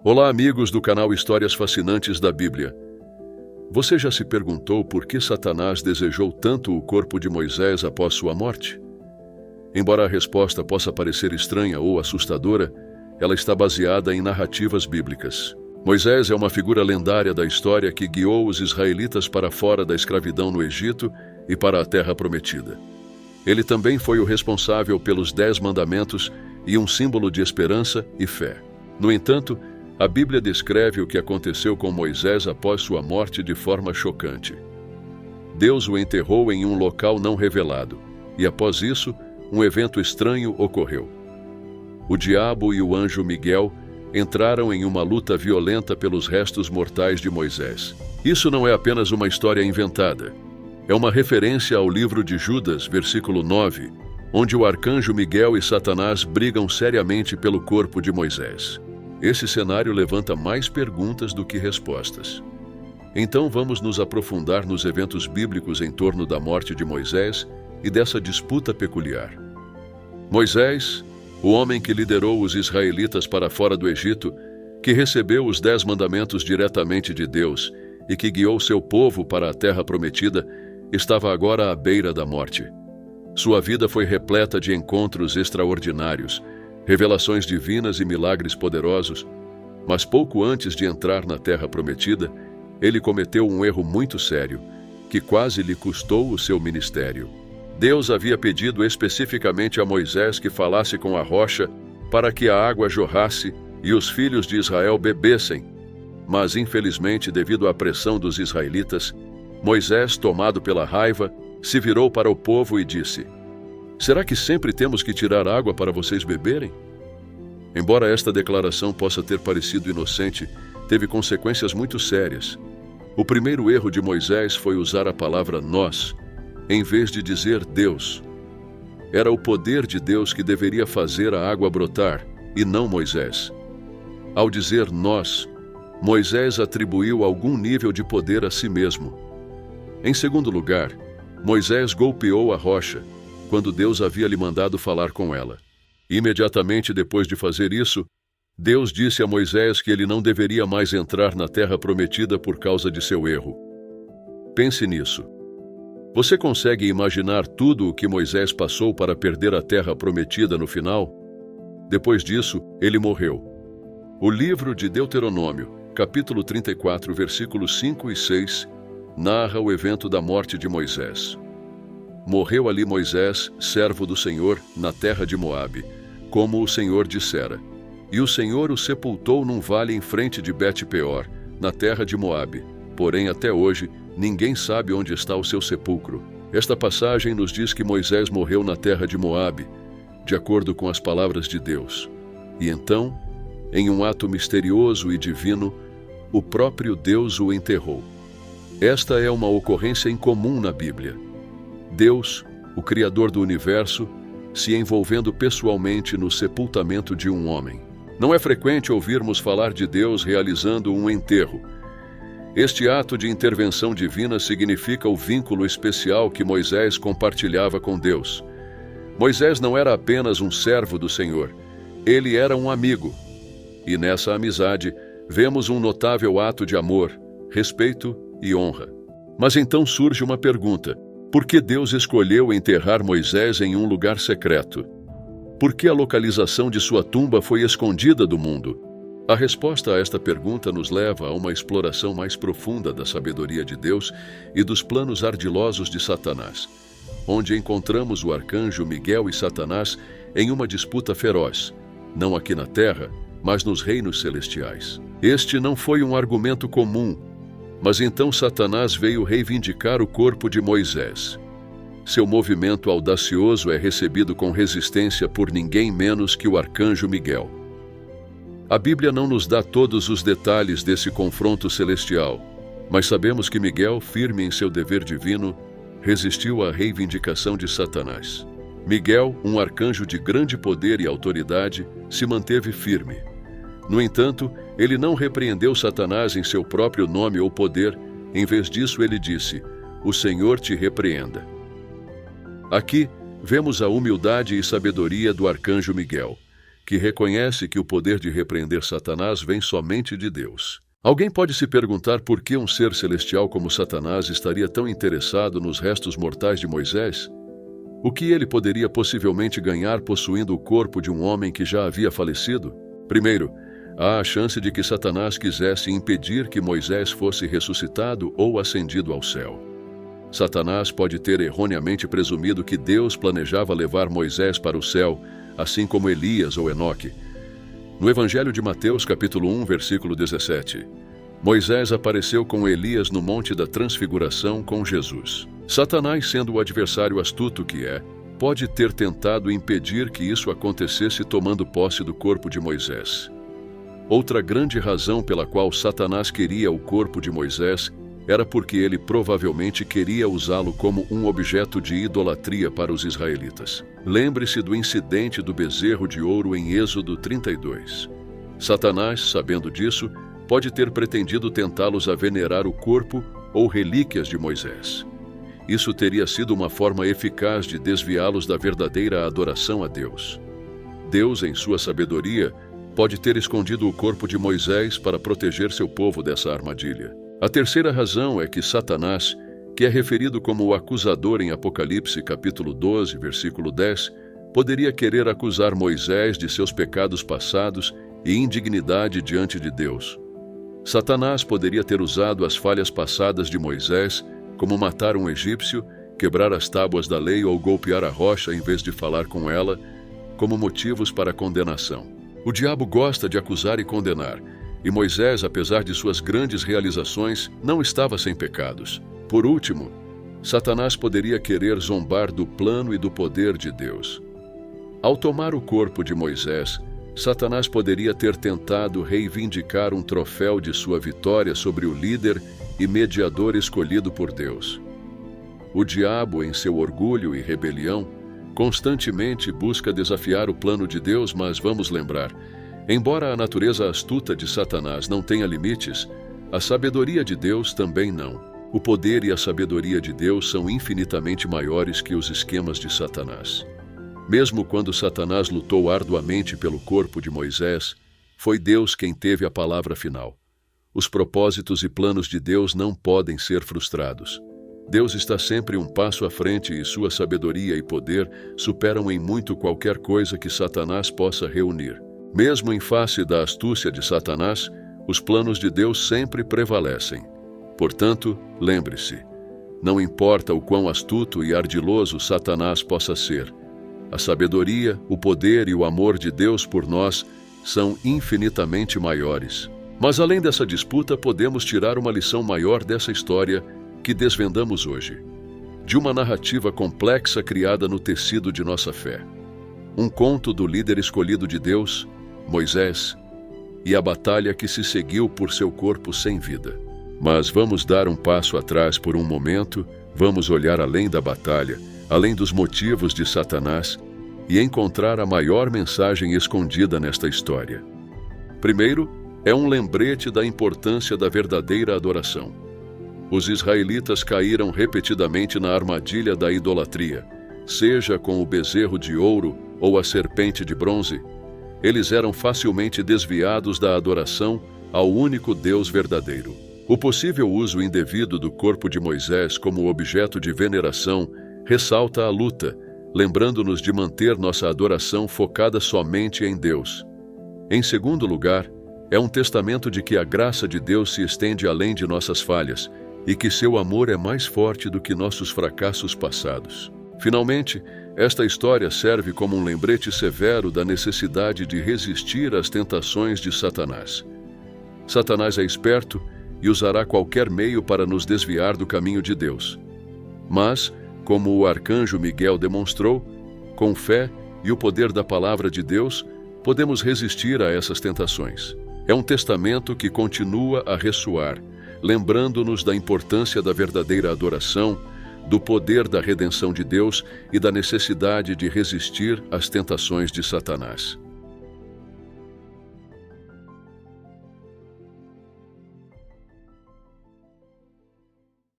Olá, amigos do canal Histórias Fascinantes da Bíblia. Você já se perguntou por que Satanás desejou tanto o corpo de Moisés após sua morte? Embora a resposta possa parecer estranha ou assustadora, ela está baseada em narrativas bíblicas. Moisés é uma figura lendária da história que guiou os israelitas para fora da escravidão no Egito e para a Terra Prometida. Ele também foi o responsável pelos 10 mandamentos e um símbolo de esperança e fé. No entanto, a Bíblia descreve o que aconteceu com Moisés após sua morte de forma chocante. Deus o enterrou em um local não revelado, e após isso, um evento estranho ocorreu. O diabo e o anjo Miguel entraram em uma luta violenta pelos restos mortais de Moisés. Isso não é apenas uma história inventada. É uma referência ao livro de Judas, versículo 9, onde o arcanjo Miguel e Satanás brigam seriamente pelo corpo de Moisés. Esse cenário levanta mais perguntas do que respostas. Então vamos nos aprofundar nos eventos bíblicos em torno da morte de Moisés e dessa disputa peculiar. Moisés, o homem que liderou os israelitas para fora do Egito, que recebeu os 10 mandamentos diretamente de Deus e que guiou seu povo para a terra prometida, estava agora à beira da morte. Sua vida foi repleta de encontros extraordinários, revelações divinas e milagres poderosos, mas pouco antes de entrar na Terra Prometida, ele cometeu um erro muito sério, que quase lhe custou o seu ministério. Deus havia pedido especificamente a Moisés que falasse com a rocha para que a água jorrasse e os filhos de Israel bebessem, mas infelizmente, devido à pressão dos israelitas, Moisés, tomado pela raiva, se virou para o povo e disse: "Será que sempre temos que tirar água para vocês beberem?" Embora esta declaração possa ter parecido inocente, teve consequências muito sérias. O primeiro erro de Moisés foi usar a palavra nós, em vez de dizer Deus. Era o poder de Deus que deveria fazer a água brotar, e não Moisés. Ao dizer nós, Moisés atribuiu algum nível de poder a si mesmo. Em segundo lugar, Moisés golpeou a rocha, quando Deus havia lhe mandado falar com ela. Imediatamente depois de fazer isso, Deus disse a Moisés que ele não deveria mais entrar na terra prometida por causa de seu erro. Pense nisso. Você consegue imaginar tudo o que Moisés passou para perder a terra prometida no final? Depois disso, ele morreu. O livro de Deuteronômio, capítulo 34, versículos 5 e 6, narra o evento da morte de Moisés. Morreu ali Moisés, servo do Senhor, na terra de Moabe, como o Senhor dissera. E o Senhor o sepultou num vale em frente de Bet-peor, na terra de Moabe. Porém, até hoje, ninguém sabe onde está o seu sepulcro. Esta passagem nos diz que Moisés morreu na terra de Moabe, de acordo com as palavras de Deus. E então, em um ato misterioso e divino, o próprio Deus o enterrou. Esta é uma ocorrência incomum na Bíblia. Deus, o Criador do universo, se envolvendo pessoalmente no sepultamento de um homem. Não é frequente ouvirmos falar de Deus realizando um enterro. Este ato de intervenção divina significa o vínculo especial que Moisés compartilhava com Deus. Moisés não era apenas um servo do Senhor, ele era um amigo. E nessa amizade, vemos um notável ato de amor, respeito e honra. Mas então surge uma pergunta: por que Deus escolheu enterrar Moisés em um lugar secreto? Por que a localização de sua tumba foi escondida do mundo? A resposta a esta pergunta nos leva a uma exploração mais profunda da sabedoria de Deus e dos planos ardilosos de Satanás, onde encontramos o arcanjo Miguel e Satanás em uma disputa feroz, não aqui na terra, mas nos reinos celestiais. Este não foi um argumento comum, mas então Satanás veio reivindicar o corpo de Moisés. Seu movimento audacioso é recebido com resistência por ninguém menos que o arcanjo Miguel. A Bíblia não nos dá todos os detalhes desse confronto celestial, mas sabemos que Miguel, firme em seu dever divino, resistiu à reivindicação de Satanás. Miguel, um arcanjo de grande poder e autoridade, se manteve firme. No entanto, ele não repreendeu Satanás em seu próprio nome ou poder, em vez disso ele disse: "O Senhor te repreenda." Aqui, vemos a humildade e sabedoria do arcanjo Miguel, que reconhece que o poder de repreender Satanás vem somente de Deus. Alguém pode se perguntar por que um ser celestial como Satanás estaria tão interessado nos restos mortais de Moisés? O que ele poderia possivelmente ganhar possuindo o corpo de um homem que já havia falecido? Primeiro, há a chance de que Satanás quisesse impedir que Moisés fosse ressuscitado ou ascendido ao céu. Satanás pode ter erroneamente presumido que Deus planejava levar Moisés para o céu, assim como Elias ou Enoque. No Evangelho de Mateus, capítulo 1, versículo 17, Moisés apareceu com Elias no Monte da Transfiguração com Jesus. Satanás, sendo o adversário astuto que é, pode ter tentado impedir que isso acontecesse tomando posse do corpo de Moisés. Outra grande razão pela qual Satanás queria o corpo de Moisés era porque ele provavelmente queria usá-lo como um objeto de idolatria para os israelitas. Lembre-se do incidente do bezerro de ouro em Êxodo 32. Satanás, sabendo disso, pode ter pretendido tentá-los a venerar o corpo ou relíquias de Moisés. Isso teria sido uma forma eficaz de desviá-los da verdadeira adoração a Deus. Deus, em sua sabedoria, pode ter escondido o corpo de Moisés para proteger seu povo dessa armadilha. A terceira razão é que Satanás, que é referido como o acusador em Apocalipse capítulo 12, versículo 10, poderia querer acusar Moisés de seus pecados passados e indignidade diante de Deus. Satanás poderia ter usado as falhas passadas de Moisés, como matar um egípcio, quebrar as tábuas da lei ou golpear a rocha em vez de falar com ela, como motivos para a condenação. O diabo gosta de acusar e condenar, e Moisés, apesar de suas grandes realizações, não estava sem pecados. Por último, Satanás poderia querer zombar do plano e do poder de Deus. Ao tomar o corpo de Moisés, Satanás poderia ter tentado reivindicar um troféu de sua vitória sobre o líder e mediador escolhido por Deus. O diabo, em seu orgulho e rebelião, constantemente busca desafiar o plano de Deus, mas vamos lembrar, embora a natureza astuta de Satanás não tenha limites, a sabedoria de Deus também não. O poder e a sabedoria de Deus são infinitamente maiores que os esquemas de Satanás. Mesmo quando Satanás lutou arduamente pelo corpo de Moisés, foi Deus quem teve a palavra final. Os propósitos e planos de Deus não podem ser frustrados. Deus está sempre um passo à frente e sua sabedoria e poder superam em muito qualquer coisa que Satanás possa reunir. Mesmo em face da astúcia de Satanás, os planos de Deus sempre prevalecem. Portanto, lembre-se, não importa o quão astuto e ardiloso Satanás possa ser, a sabedoria, o poder e o amor de Deus por nós são infinitamente maiores. Mas além dessa disputa, podemos tirar uma lição maior dessa história que desvendamos hoje, de uma narrativa complexa criada no tecido de nossa fé. Um conto do líder escolhido de Deus, Moisés, e a batalha que se seguiu por seu corpo sem vida. Mas vamos dar um passo atrás por um momento, vamos olhar além da batalha, além dos motivos de Satanás, e encontrar a maior mensagem escondida nesta história. Primeiro, é um lembrete da importância da verdadeira adoração. Os israelitas caíram repetidamente na armadilha da idolatria, seja com o bezerro de ouro ou a serpente de bronze. Eles eram facilmente desviados da adoração ao único Deus verdadeiro. O possível uso indevido do corpo de Moisés como objeto de veneração ressalta a luta, lembrando-nos de manter nossa adoração focada somente em Deus. Em segundo lugar, é um testamento de que a graça de Deus se estende além de nossas falhas e que seu amor é mais forte do que nossos fracassos passados. Finalmente, esta história serve como um lembrete severo da necessidade de resistir às tentações de Satanás. Satanás é esperto e usará qualquer meio para nos desviar do caminho de Deus. Mas, como o arcanjo Miguel demonstrou, com fé e o poder da palavra de Deus, podemos resistir a essas tentações. É um testamento que continua a ressoar, lembrando-nos da importância da verdadeira adoração, do poder da redenção de Deus e da necessidade de resistir às tentações de Satanás.